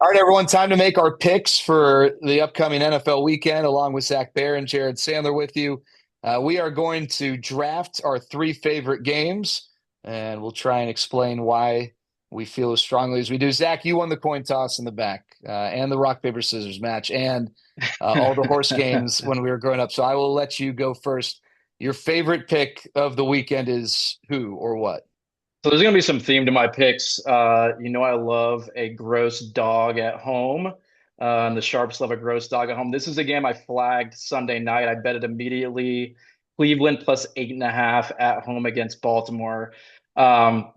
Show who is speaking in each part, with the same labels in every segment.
Speaker 1: All right, everyone, time to make our picks for the upcoming NFL weekend, along with Zach Baer and Jared Sandler with you. We are going to draft our three favorite games, and we'll try and explain why we feel as strongly as we do. Zach, you won the coin toss in the back, and the rock, paper, scissors match, and all the horse games when we were growing up. So I will let you go first. Your favorite pick of the weekend is who or what?
Speaker 2: So there's going to be some theme to my picks. I love a gross dog at home. And the Sharps love a gross dog at home. This is a game I flagged Sunday night. I bet it immediately. Cleveland plus 8.5 at home against Baltimore.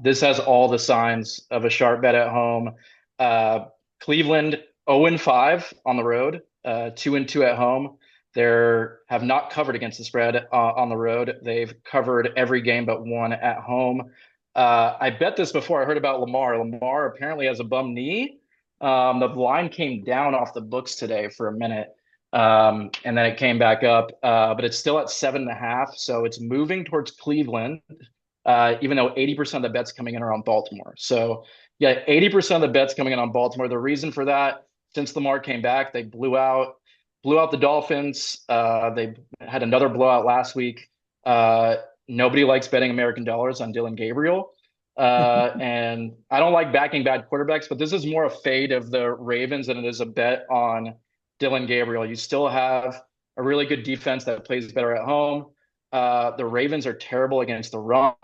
Speaker 2: This has all the signs of a sharp bet at home. Uh, Cleveland 0-5 on the road, 2-2 at home. They have not covered against the spread on the road. They've covered every game but one at home. I bet this before I heard about Lamar. Lamar apparently has a bum knee. The line came down off the books today for a minute, and then it came back up. But it's still at 7.5, so it's moving towards Cleveland. Even though 80% of the bets coming in are on Baltimore. So yeah, 80% of the bets coming in on Baltimore. The reason for that, since Lamar came back, they blew out the Dolphins. They had another blowout last week. Nobody likes betting American dollars on Dylan Gabriel. And I don't like backing bad quarterbacks, but this is more a fade of the Ravens than it is a bet on Dylan Gabriel. You still have a really good defense that plays better at home. The Ravens are terrible against the run.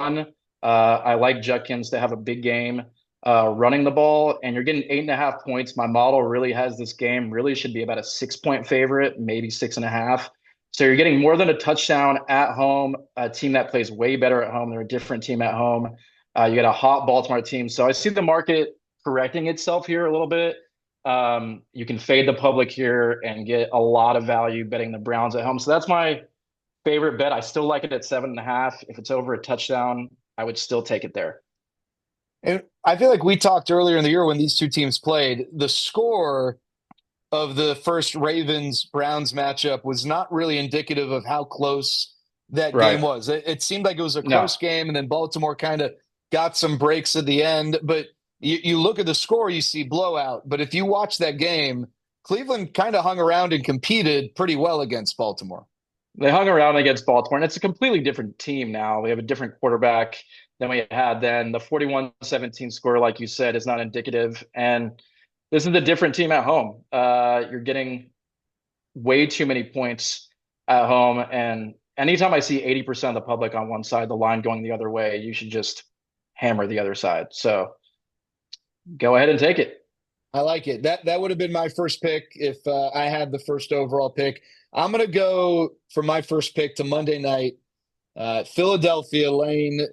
Speaker 2: I like Judkins to have a big game running the ball, and you're getting 8.5 points. My model really has this game really should be about a 6 point favorite, maybe 6.5. So you're getting more than a touchdown at home, a team that plays way better at home. They're a different team at home. You got a hot Baltimore team. So I see the market correcting itself here a little bit. You can fade the public here and get a lot of value betting the Browns at home. So that's my favorite bet. I still like it at 7.5. If it's over a touchdown, I would still take it there.
Speaker 1: And I feel like we talked earlier in the year when these two teams played, the score of the first Ravens Browns matchup was not really indicative of how close that game
Speaker 2: Right.
Speaker 1: was. It seemed like it was a
Speaker 2: No.
Speaker 1: close game, and then Baltimore kind of got some breaks at the end. But you look at the score, you see blowout. But if you watch that game, Cleveland kind of hung around and competed pretty well against Baltimore.
Speaker 2: They hung around against Baltimore, and it's a completely different team now. We have a different quarterback than we had then. The 41-17 score, like you said, is not indicative. And this is a different team at home. You're getting way too many points at home. And anytime I see 80% of the public on one side, the line going the other way, you should just hammer the other side. So go ahead and take it.
Speaker 1: I like it. That would have been my first pick if I had the first overall pick. I'm going to go for my first pick to Monday night. Philadelphia Lane.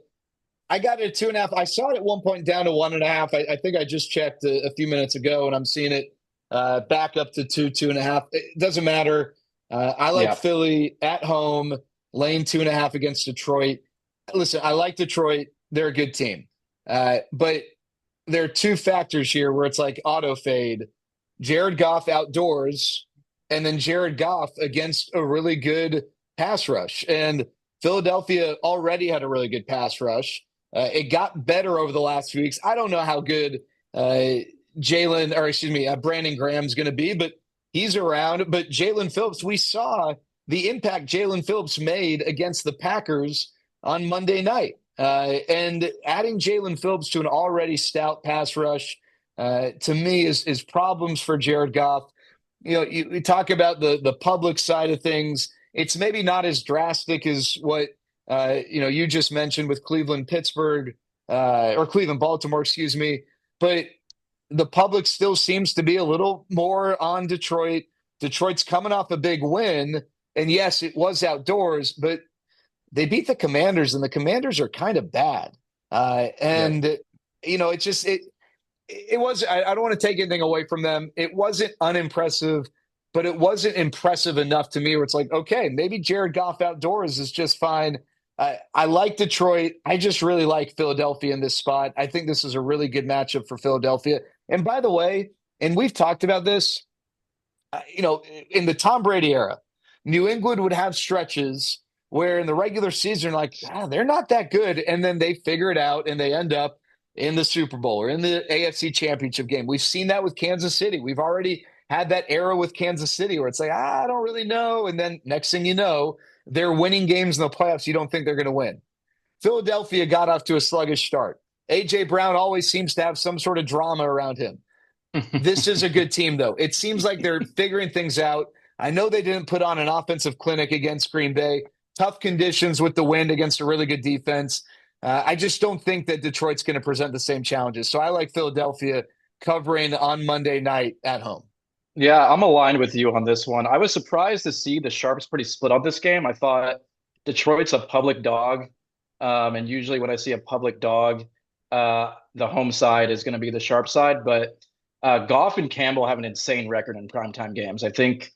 Speaker 1: I got it at 2.5. I saw it at one point down to 1.5. I think I just checked a few minutes ago, and I'm seeing it back up to 2.5. It doesn't matter. I like
Speaker 2: Yeah.
Speaker 1: Philly at home, Lane 2.5 against Detroit. Listen, I like Detroit. They're a good team. But there are two factors here where it's like auto fade. Jared Goff outdoors, and then Jared Goff against a really good pass rush. And Philadelphia already had a really good pass rush. It got better over the last few weeks. I don't know how good Brandon Graham's going to be, but he's around. But Jalen Phillips, we saw the impact Jalen Phillips made against the Packers on Monday night. And adding Jalen Phillips to an already stout pass rush, to me, is problems for Jared Goff. You talk about the public side of things. It's maybe not as drastic as what you just mentioned with Cleveland, Pittsburgh, or Cleveland, Baltimore, excuse me. But the public still seems to be a little more on Detroit. Detroit's coming off a big win, and yes, it was outdoors, but they beat the Commanders, and the Commanders are kind of bad.
Speaker 2: Yep.
Speaker 1: And it was. I don't want to take anything away from them. It wasn't unimpressive, but it wasn't impressive enough to me where it's like, okay, maybe Jared Goff outdoors is just fine. I like Detroit. I just really like Philadelphia in this spot. I think this is a really good matchup for Philadelphia. And by the way, and we've talked about this, in the Tom Brady era, New England would have stretches where in the regular season, like, they're not that good. And then they figure it out and they end up in the Super Bowl or in the AFC Championship game. We've seen that with Kansas City. We've already had that era with Kansas City where it's like, I don't really know. And then next thing you know, they're winning games in the playoffs you don't think they're going to win. Philadelphia got off to a sluggish start. A.J. Brown always seems to have some sort of drama around him. This is a good team, though. It seems like they're figuring things out. I know they didn't put on an offensive clinic against Green Bay. Tough conditions with the wind against a really good defense. I just don't think that Detroit's going to present the same challenges. So I like Philadelphia covering on Monday night at home.
Speaker 2: Yeah, I'm aligned with you on this one. I was surprised to see the Sharps pretty split on this game. I thought Detroit's a public dog. And usually when I see a public dog, the home side is going to be the sharp side. But Goff and Campbell have an insane record in primetime games. I think,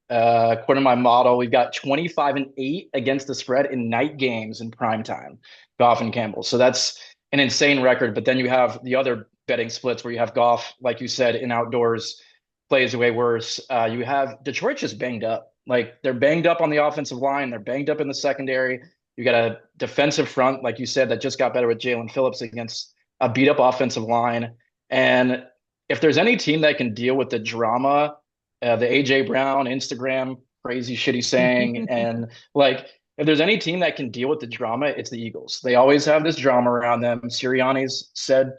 Speaker 2: according to my model, we've got 25-8 against the spread in night games in primetime, Goff and Campbell. So that's an insane record. But then you have the other betting splits where you have Goff, like you said, in outdoors plays way worse. You have Detroit just banged up. Like they're banged up on the offensive line. They're banged up in the secondary. You got a defensive front, like you said, that just got better with Jalen Phillips against a beat up offensive line. And if there's any team that can deal with the drama, the AJ Brown Instagram crazy shit he's saying, and like if there's any team that can deal with the drama, it's the Eagles. They always have this drama around them. Sirianni's said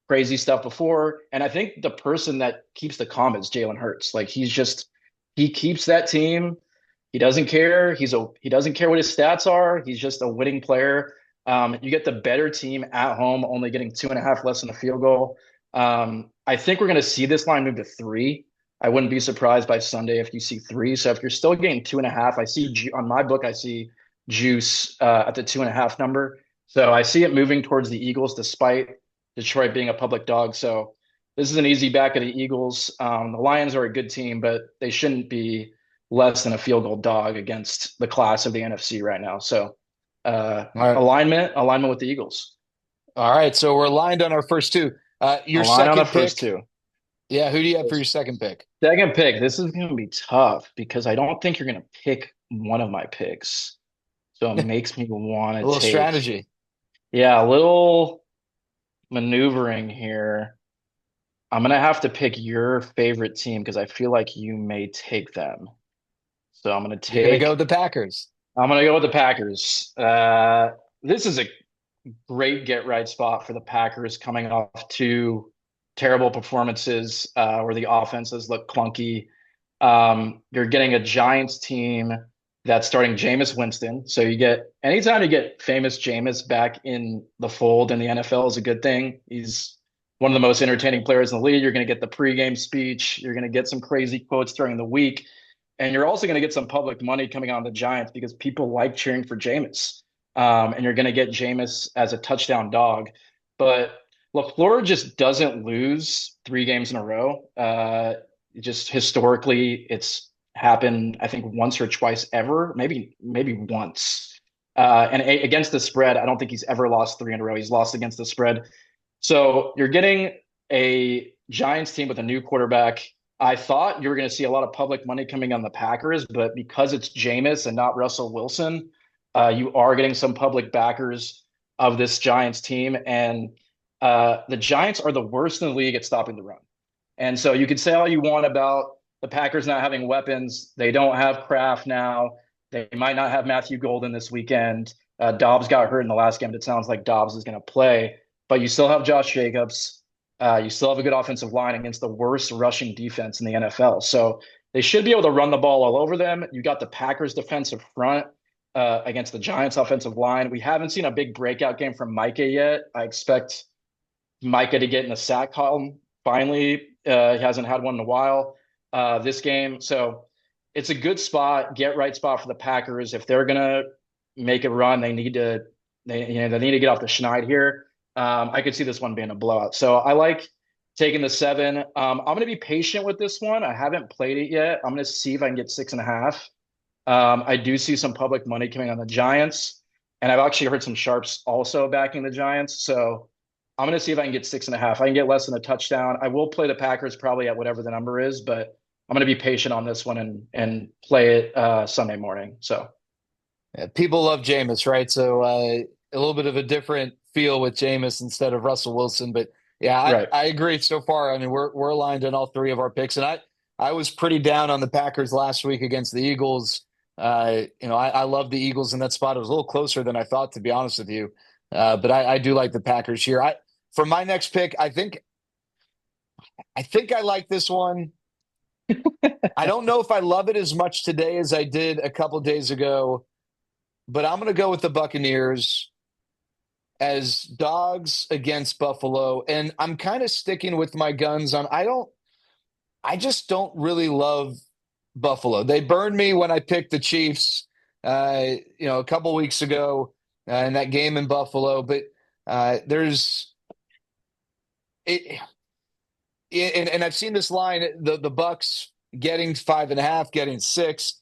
Speaker 2: crazy stuff before, and I think the person that keeps the calm is Jalen Hurts. Like he keeps that team. He doesn't care. He doesn't care what his stats are. He's just a winning player. You get the better team at home, only getting 2.5 less than a field goal. I think we're going to see this line move to 3. I wouldn't be surprised by Sunday if you see 3. So if you're still getting 2.5, I see on my book, I see juice at the 2.5 number. So I see it moving towards the Eagles despite Detroit being a public dog. So this is an easy back of the Eagles. The Lions are a good team, but they shouldn't be less than a field goal dog against the class of the NFC right now. So
Speaker 1: All right.
Speaker 2: alignment with the Eagles.
Speaker 1: All right. So we're aligned on our first two. Your
Speaker 2: Align on the
Speaker 1: second
Speaker 2: first
Speaker 1: pick.
Speaker 2: two.
Speaker 1: Yeah. Who do you have for your second pick?
Speaker 2: Second pick. This is going to be tough because I don't think you're going to pick one of my picks. So it makes me want
Speaker 1: A
Speaker 2: to
Speaker 1: little
Speaker 2: take,
Speaker 1: strategy.
Speaker 2: yeah, a little maneuvering here. I'm going to have to pick your favorite team because I feel like you may take them. So
Speaker 1: You're going to go with the Packers.
Speaker 2: I'm gonna go with the Packers. This is a great get right spot for the Packers coming off 2 terrible performances where the offenses look clunky. You're getting a Giants team that's starting Jameis Winston. So you get anytime you get famous Jameis back in the fold in the NFL is a good thing. He's one of the most entertaining players in the league. You're going to get the pregame speech. You're going to get some crazy quotes during the week. And you're also going to get some public money coming on the Giants because people like cheering for Jameis. And you're going to get Jameis as a touchdown dog. But LaFleur just doesn't lose 3 games in a row. Just historically, it's happened, I think, once or twice ever, maybe once. Against the spread, I don't think he's ever lost 3 in a row. He's lost against the spread. So you're getting a Giants team with a new quarterback. I thought you were going to see a lot of public money coming on the Packers, but because it's Jameis and not Russell Wilson, you are getting some public backers of this Giants team. And the Giants are the worst in the league at stopping the run. And so you can say all you want about the Packers not having weapons. They don't have Kraft now. They might not have Matthew Golden this weekend. Dobbs got hurt in the last game, but it sounds like Dobbs is going to play. But you still have Josh Jacobs. You still have a good offensive line against the worst rushing defense in the NFL. So they should be able to run the ball all over them. You got the Packers defensive front against the Giants offensive line. We haven't seen a big breakout game from Micah yet. I expect Micah to get in the sack column. Finally, he hasn't had one in a while this game. So it's a good spot, get right spot for the Packers. If they're going to make a run, they need to get off the schneid here. I could see this one being a blowout. So I like taking the 7. I'm going to be patient with this one. I haven't played it yet. I'm going to see if I can get 6.5. I do see some public money coming on the Giants, and I've actually heard some sharps also backing the Giants. So I'm going to see if I can get 6.5. I can get less than a touchdown. I will play the Packers probably at whatever the number is, but I'm going to be patient on this one and play it Sunday morning. So
Speaker 1: Yeah, people love Jameis, right? So a little bit of a different feel with Jameis instead of Russell Wilson. But yeah,
Speaker 2: Right.
Speaker 1: I agree so far. I mean, we're aligned on all three of our picks, and I was pretty down on the Packers last week against the Eagles. I love the Eagles in that spot. It was a little closer than I thought, to be honest with you. But I do like the Packers here. For my next pick, I think I like this one. I don't know if I love it as much today as I did a couple days ago, but I'm going to go with the Buccaneers as dogs against Buffalo. And I'm kind of sticking with my guns on I just don't really love Buffalo. They burned me when I picked the Chiefs, a couple weeks ago in that game in Buffalo. But there's it, and I've seen this line: the Bucks getting 5.5, getting 6.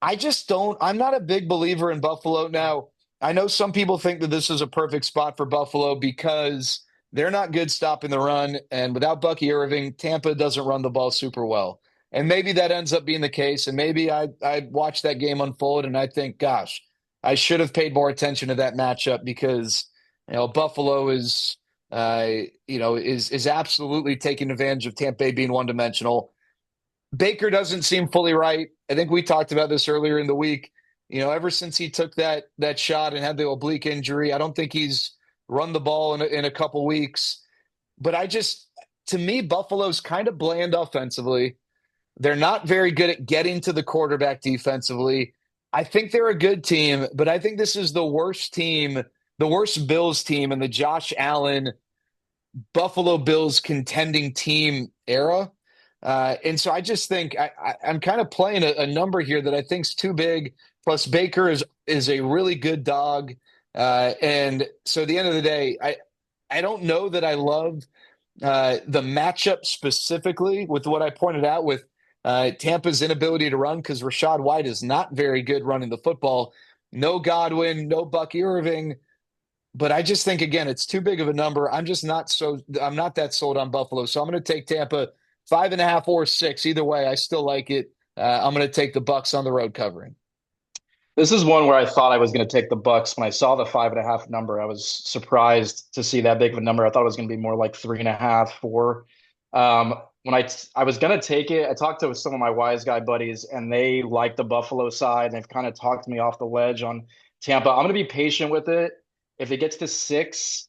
Speaker 1: I just don't. I'm not a big believer in Buffalo. Now, I know some people think that this is a perfect spot for Buffalo because they're not good stopping the run. And without Bucky Irving, Tampa doesn't run the ball super well. And maybe that ends up being the case. And maybe I watched that game unfold and I think, gosh, I should have paid more attention to that matchup because Buffalo is absolutely taking advantage of Tampa Bay being one dimensional. Baker doesn't seem fully right. I think we talked about this earlier in the week. Ever since he took that shot and had the oblique injury, I don't think he's run the ball in a couple weeks. But to me, Buffalo's kind of bland offensively. They're not very good at getting to the quarterback defensively. I think they're a good team, but I think this is the worst team, the worst Bills team in the Josh Allen Buffalo Bills contending team era. And so I just think I'm kind of playing a number here that I think is too big. Plus Baker is a really good dog. And so at the end of the day, I don't know that I love the matchup specifically with what I pointed out with Tampa's inability to run because Rashad White is not very good running the football. No Godwin, no Bucky Irving. But I just think again, it's too big of a number. I'm not that sold on Buffalo. So I'm going to take Tampa 5.5 or 6. Either way, I still like it. I'm going to take the Bucks on the road covering.
Speaker 2: This is one where I thought I was going to take the Bucks. When I saw the 5.5 number, I was surprised to see that big of a number. I thought it was going to be more like 3.5, 4. When I was going to take it, I talked to some of my wise guy buddies, and they like the Buffalo side. And they've kind of talked me off the ledge on Tampa. I'm going to be patient with it. If it gets to 6,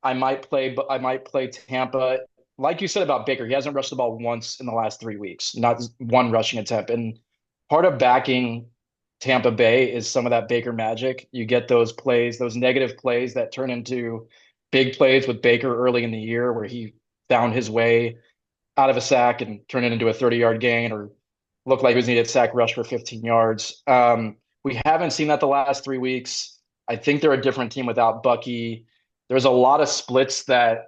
Speaker 2: I might play Tampa. Like you said about Baker, he hasn't rushed the ball once in the last 3 weeks, not one rushing attempt. And part of backing Tampa Bay is some of that Baker magic. You get those plays, those negative plays that turn into big plays with Baker early in the year where he found his way out of a sack and turned it into a 30-yard gain or looked like he was needed sack rush for 15 yards. We haven't seen that the last 3 weeks. I think they're a different team without Bucky. There's a lot of stats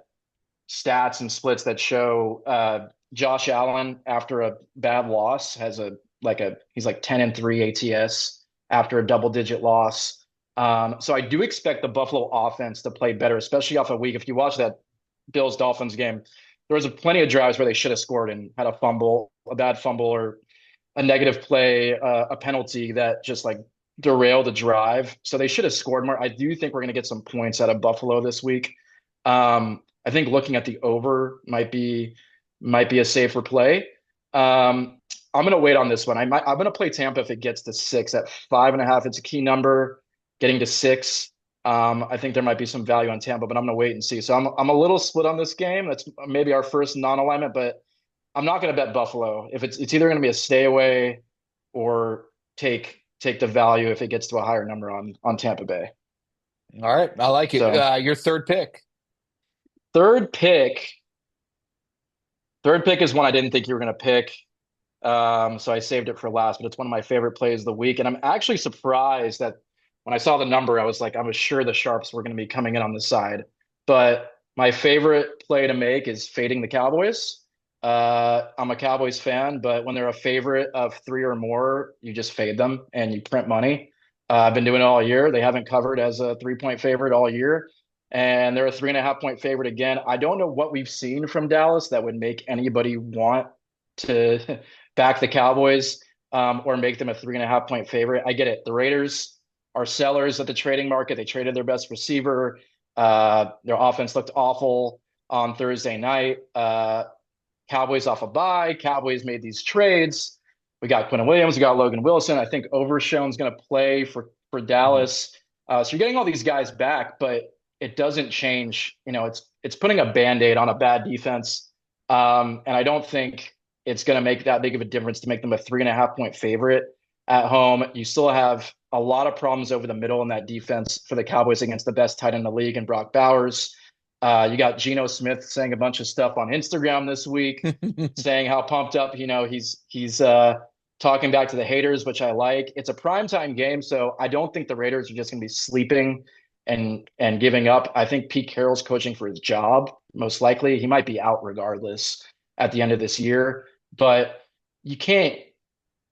Speaker 2: and splits that show Josh Allen after a bad loss has he's like 10-3 ATS after a double-digit loss. So I do expect the Buffalo offense to play better, especially off a week. If you watch that Bills Dolphins game, there was plenty of drives where they should have scored and had a bad fumble, or a negative play, a penalty that just like derailed the drive. So they should have scored more. I do think we're going to get some points out of Buffalo this week. I think looking at the over might be a safer play. I'm going to wait on this one. I'm going to play Tampa if it gets to 6 at 5.5. It's a key number. Getting to 6, I think there might be some value on Tampa, but I'm going to wait and see. So I'm a little split on this game. That's maybe our first non-alignment, but I'm not going to bet Buffalo. If it's either going to be a stay away or take the value if it gets to a higher number on Tampa Bay.
Speaker 1: All right. I like it.
Speaker 2: So
Speaker 1: Your third pick.
Speaker 2: third pick, third pick is one I didn't think you were going to pick. So I saved it for last, but it's one of my favorite plays of the week. And I'm actually surprised that when I saw the number, I was sure the Sharps were going to be coming in on this side. But my favorite play to make is fading the Cowboys. I'm a Cowboys fan, but when they're a favorite of 3 or more, you just fade them and you print money. I've been doing it all year. They haven't covered as a 3-point favorite all year, and they're a 3.5-point favorite again. I don't know what we've seen from Dallas that would make anybody want to back the Cowboys or make them a 3.5-point favorite. I get it. The Raiders are sellers at the trading market. They traded their best receiver. Their offense looked awful on Thursday night. Cowboys off a bye. Cowboys made these trades. We got Quinn Williams. We got Logan Wilson. I think Overshown's going to play for
Speaker 1: Mhm.
Speaker 2: Dallas. So you're getting all these guys back, but it doesn't change. It's putting a band-aid on a bad defense, and I don't think it's going to make that big of a difference to make them a 3.5 point favorite at home. You still have a lot of problems over the middle in that defense for the Cowboys against the best tight end in the league and Brock Bowers. You got Geno Smith saying a bunch of stuff on Instagram this week, saying how pumped up, he's talking back to the haters, which I like. It's a primetime game, so I don't think the Raiders are just going to be sleeping and giving up. I think Pete Carroll's coaching for his job, most likely. He might be out regardless at the end of this year, but you can't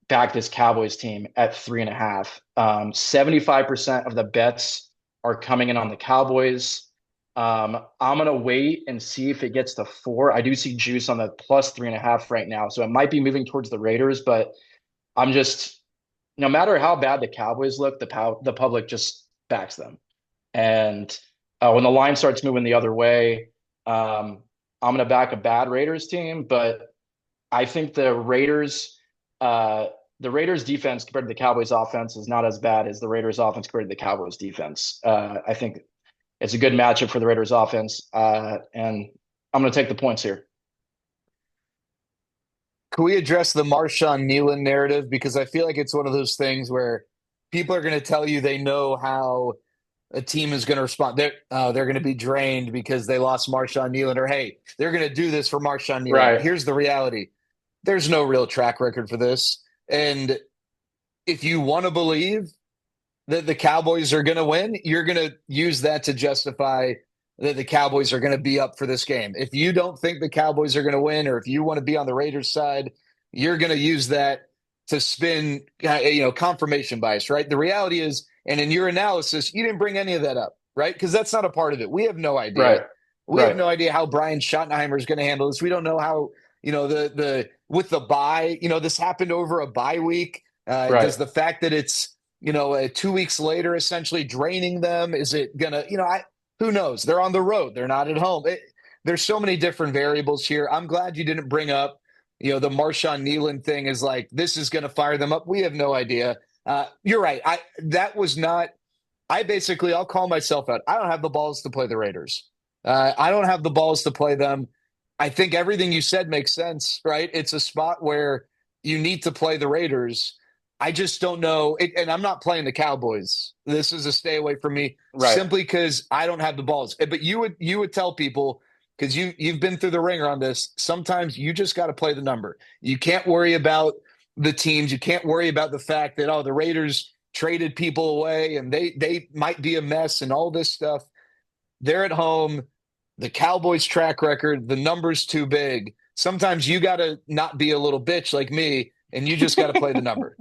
Speaker 2: back this Cowboys team at 3.5. 75% of the bets are coming in on the Cowboys. I'm gonna wait and see if it gets to 4. I do see juice on the plus 3.5 right now, so it might be moving towards the Raiders. But I'm just, no matter how bad the Cowboys look, the public just backs them. And when the line starts moving the other way, I'm gonna back a bad Raiders team. But I think the Raiders defense compared to the Cowboys offense is not as bad as the Raiders offense compared to the Cowboys defense. I think it's a good matchup for the Raiders offense. And I'm going to take the points here.
Speaker 1: Can we address the Marshawn Nealon narrative? Because I feel like it's one of those things where people are going to tell you they know how a team is going to respond. They're going to be drained because they lost Marshawn Nealon, or hey, they're going to do this for Marshawn Nealon.
Speaker 2: Right.
Speaker 1: Here's the reality: there's no real track record for this, and if you want to believe that the Cowboys are going to win, you're going to use that to justify that the Cowboys are going to be up for this game. If you don't think the Cowboys are going to win, or if you want to be on the Raiders side, you're going to use that to spin, confirmation bias, right? The reality is, and in your analysis, you didn't bring any of that up, right? Because that's not a part of it. We have no idea.
Speaker 2: Right.
Speaker 1: We have
Speaker 2: Right.
Speaker 1: no idea how Brian Schottenheimer is going to handle this. We don't know how, the with the bye, this happened over a bye week.
Speaker 2: Right.
Speaker 1: Does the fact that it's 2 weeks later, essentially draining them? Is it gonna, who knows? They're on the road. They're not at home. There's so many different variables here. I'm glad you didn't bring up, the Marshawn Nealon thing is like, this is going to fire them up. We have no idea. You're right. That was not, I'll call myself out. I don't have the balls to play the Raiders. I don't have the balls to play them. I think everything you said makes sense, right? It's a spot where you need to play the Raiders. I just don't know. And I'm not playing the Cowboys. This is a stay away from me
Speaker 2: Right.
Speaker 1: simply because I don't have the balls. But you would tell people, because you've been through the ringer on this. Sometimes you just got to play the number. You can't worry about the teams. You can't worry about the fact that the Raiders traded people away and they might be a mess and all this stuff. They're at home. The Cowboys' track record, the number's too big. Sometimes you got to not be a little bitch like me, and you just got to play the number.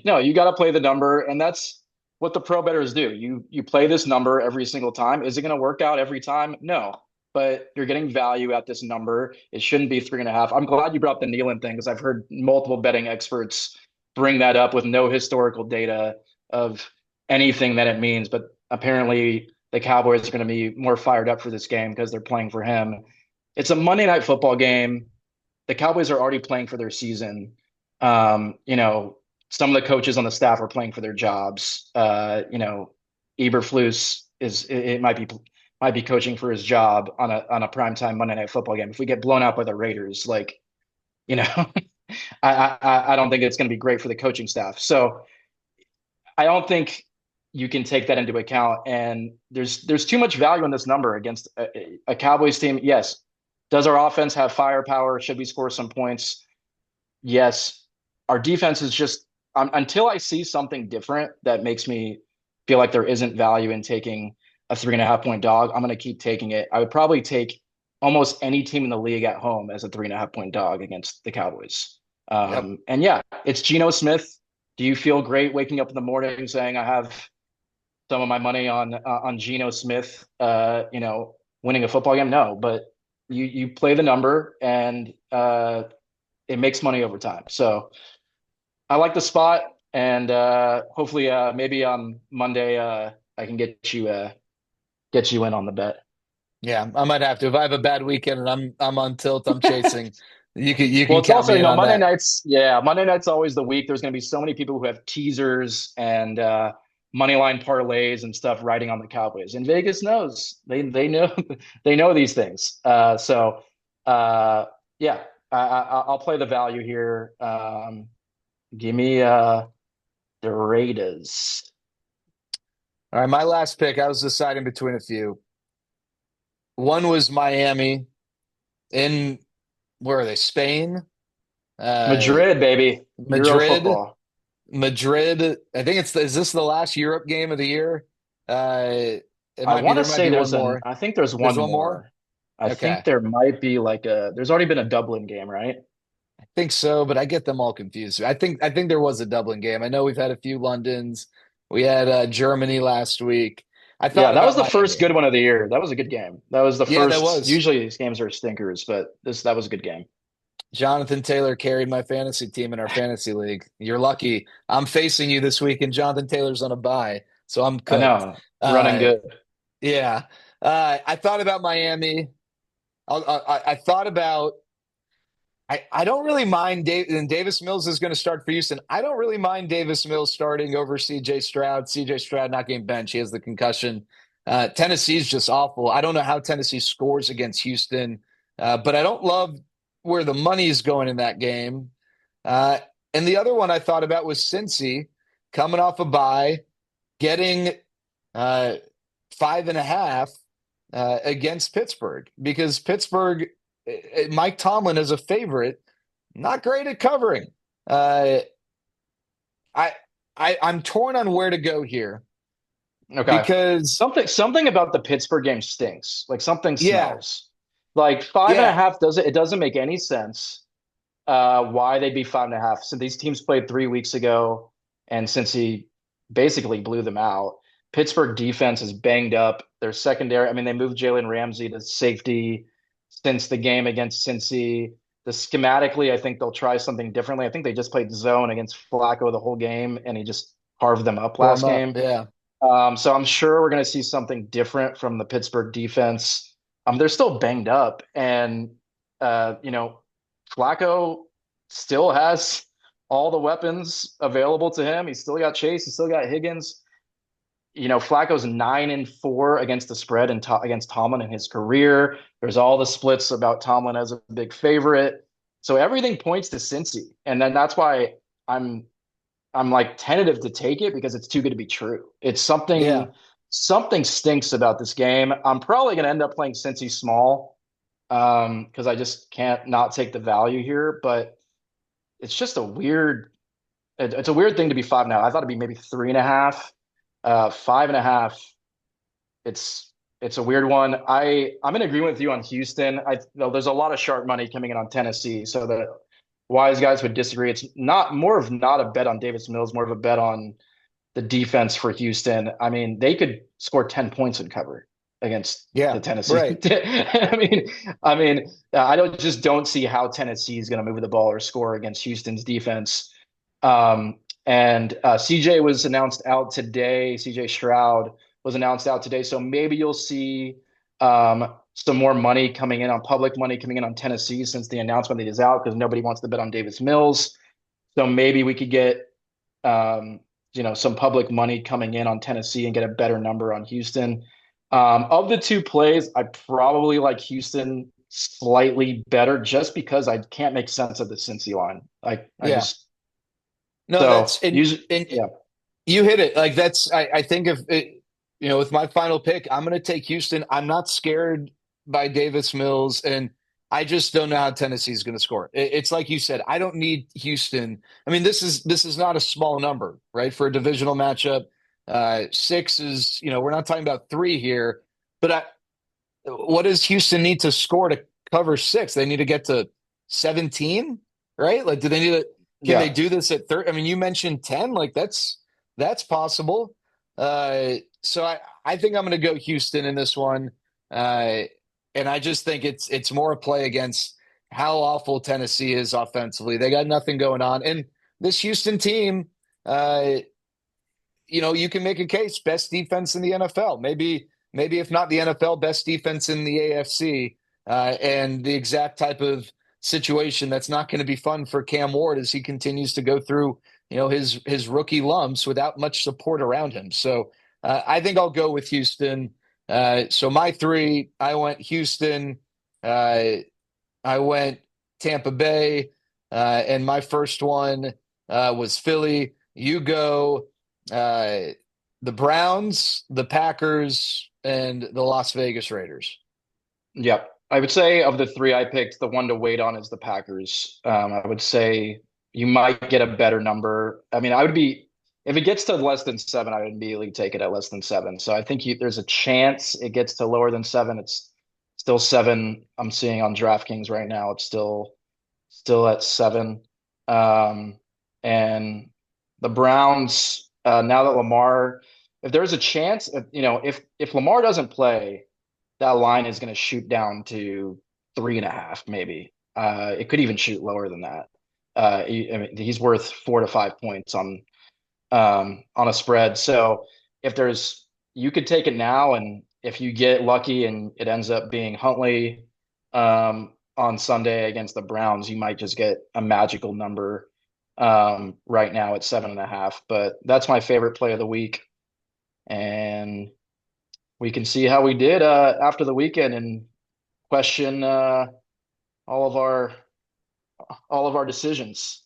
Speaker 2: No, you got to play the number, and that's what the pro bettors do. You play this number every single time. Is it going to work out every time? No, but you're getting value at this number. It shouldn't be 3.5. I'm glad you brought up the Nealon thing because I've heard multiple betting experts bring that up with no historical data of anything that it means. But apparently, the Cowboys are going to be more fired up for this game because they're playing for him. It's a Monday night football game. The Cowboys are already playing for their season. Some of the coaches on the staff are playing for their jobs. Eberflus might be coaching for his job on a primetime Monday night football game. If we get blown out by the Raiders, you know, I don't think it's going to be great for the coaching staff. So I don't think you can take that into account. And there's too much value in this number against a Cowboys team. Yes. Does our offense have firepower? Should we score some points? Yes. Our defense is just until I see something different that makes me feel like there isn't value in taking a 3.5 point dog. I'm going to keep taking it. I would probably take almost any team in the league at home as a 3.5 point dog against the Cowboys.
Speaker 1: Yep.
Speaker 2: And yeah, it's Geno Smith. Do you feel great waking up in the morning saying I have some of my money on Geno Smith, winning a football game? No, but you play the number and it makes money over time. So I like the spot, and hopefully maybe on Monday I can get you in on the bet.
Speaker 1: Yeah, I might have to. If I have a bad weekend and I'm on tilt, I'm chasing. You can
Speaker 2: Well, it's
Speaker 1: count
Speaker 2: also,
Speaker 1: me in on
Speaker 2: Monday
Speaker 1: that.
Speaker 2: nights. Yeah, Monday night's always the week. There's going to be so many people who have teasers and money line parlays and stuff riding on the Cowboys. And Vegas knows they know they know these things. Uh, yeah, I'll play the value here. Give me the Raiders.
Speaker 1: All right, my last pick, I was deciding between a few. One was Miami in where are they? Spain, uh,
Speaker 2: Madrid, baby. Euro
Speaker 1: Madrid,
Speaker 2: football.
Speaker 1: Madrid. I think is this the last Europe game of the year? It
Speaker 2: I
Speaker 1: might be.
Speaker 2: want to
Speaker 1: There might be
Speaker 2: say
Speaker 1: one more.
Speaker 2: I think there's
Speaker 1: There's
Speaker 2: one
Speaker 1: one more.
Speaker 2: more. I think
Speaker 1: Okay,
Speaker 2: there might be like there's already been a Dublin game, right?
Speaker 1: I think so, but I get them all confused. I think there was a Dublin game. I know we've had a few Londons. We had Germany last week. I
Speaker 2: Yeah,
Speaker 1: thought
Speaker 2: that was
Speaker 1: about
Speaker 2: the first
Speaker 1: Miami.
Speaker 2: good one of the year. That was a good game. That was the
Speaker 1: Yeah, that
Speaker 2: first.
Speaker 1: was.
Speaker 2: Usually these games are stinkers, but that was a good game.
Speaker 1: Jonathan Taylor carried my fantasy team in our fantasy league. You're lucky. I'm facing you this week, and Jonathan Taylor's on a bye, so I'm
Speaker 2: I
Speaker 1: cooked.
Speaker 2: know. Running
Speaker 1: Uh,
Speaker 2: good.
Speaker 1: yeah. I thought about Miami. I thought about. I don't really mind and Davis Mills is going to start for Houston. I don't really mind Davis Mills starting over CJ Stroud. CJ Stroud not getting benched. He has the concussion. Tennessee's just awful. I don't know how Tennessee scores against Houston, but I don't love where the money is going in that game. Uh, and the other one I thought about was Cincy coming off a bye, getting uh, 5.5 against Pittsburgh because Pittsburgh, Mike Tomlin is a favorite, not great at covering. Uh, I, I'm torn on where to go here
Speaker 2: Okay.
Speaker 1: because
Speaker 2: Something about the Pittsburgh game stinks. Like something
Speaker 1: yeah,
Speaker 2: smells. Like five and a
Speaker 1: yeah,
Speaker 2: half doesn't make any sense. Why they'd be 5.5. So these teams played 3 weeks ago, and since he basically blew them out, Pittsburgh defense is banged up. Their secondary, I mean, they moved Jalen Ramsey to safety since the game against Cincy. The schematically, I think they'll try something differently. I think they just played zone against Flacco the whole game, and he just carved them up
Speaker 1: tore him
Speaker 2: last
Speaker 1: up.
Speaker 2: game.
Speaker 1: Yeah,
Speaker 2: So I'm sure we're going to see something different from the Pittsburgh defense. They're still banged up, and you know, Flacco still has all the weapons available to him. He's still got Chase. He's still got Higgins. Flacco's 9-4 against the spread and against Tomlin in his career. There's all the splits about Tomlin as a big favorite. So everything points to Cincy, and then that's why I'm I'm like tentative to take it because it's too good to be true. It's
Speaker 1: yeah,
Speaker 2: something stinks about this game. I'm probably going to end up playing Cincy small because I just can't not take the value here. But it's just it's a weird thing to be 5.5. I thought it'd be maybe 3.5, 5.5. It's a weird one. I'm in agreement with you on Houston. There's a lot of sharp money coming in on Tennessee, so the wise guys would disagree. It's not a bet on Davis Mills, more of a bet on the defense for Houston. I mean, they could score 10 points and cover against
Speaker 1: yeah,
Speaker 2: the Tennessee.
Speaker 1: right.
Speaker 2: I don't see how Tennessee is going to move the ball or score against Houston's defense. And CJ was announced out today. CJ Stroud was announced out today. So maybe you'll see some more money coming in on public money coming in on Tennessee since the announcement is out because nobody wants to bet on Davis Mills. So maybe we could get some public money coming in on Tennessee and get a better number on Houston. Of the two plays, I probably like Houston slightly better just because I can't make sense of the Cincy line. I
Speaker 1: Yeah.
Speaker 2: just
Speaker 1: No,
Speaker 2: so
Speaker 1: that's and
Speaker 2: yeah.
Speaker 1: you hit it. Like that's I think if it, with my final pick, I'm going to take Houston. I'm not scared by Davis Mills, and I just don't know how Tennessee's going to score. It's like you said. I don't need Houston. I mean, this is not a small number, right? For a divisional matchup, six is we're not talking about three here, but what does Houston need to score to cover six? They need to get to 17, right? Like, do they need to? Can they
Speaker 2: Yeah.
Speaker 1: do this at 30? I mean, you mentioned 10. Like, that's possible. So I think I'm going to go Houston in this one, uh, and I just think it's more a play against how awful Tennessee is offensively. They got nothing going on, and this Houston team, you can make a case best defense in the NFL. Maybe maybe if not the NFL, best defense in the AFC, and the exact type of situation that's not going to be fun for Cam Ward as he continues to go through, his rookie lumps without much support around him. So I think I'll go with Houston. So my three, I went Houston, uh, I went Tampa Bay, and my first one was Philly. You go the Browns, the Packers, and the Las Vegas Raiders.
Speaker 2: Yep. I would say of the three I picked, the one to wait on is the Packers. I would say you might get a better number. I mean, I would be, if it gets to less than seven, I would immediately take it at less than seven. So I think there's a chance it gets to lower than seven. It's still seven. I'm seeing on DraftKings right now. It's still at seven. Um, and the Browns, now that Lamar, if there's a chance, if Lamar doesn't play, that line is going to shoot down to 3.5, maybe. It could even shoot lower than that. I mean, he's worth 4 to 5 points on a spread. So if you could take it now, and if you get lucky and it ends up being Huntley on Sunday against the Browns, you might just get a magical number right now at 7.5. But that's my favorite play of the week, and we can see how we did after the weekend and question all of our all of our decisions.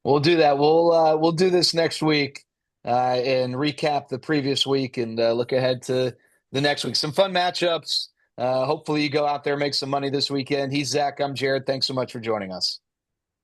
Speaker 1: We'll do that. We'll do this next week and recap the previous week and look ahead to the next week. Some fun matchups. Hopefully, you go out there make some money this weekend. He's Zach. I'm Jared. Thanks so much for joining us.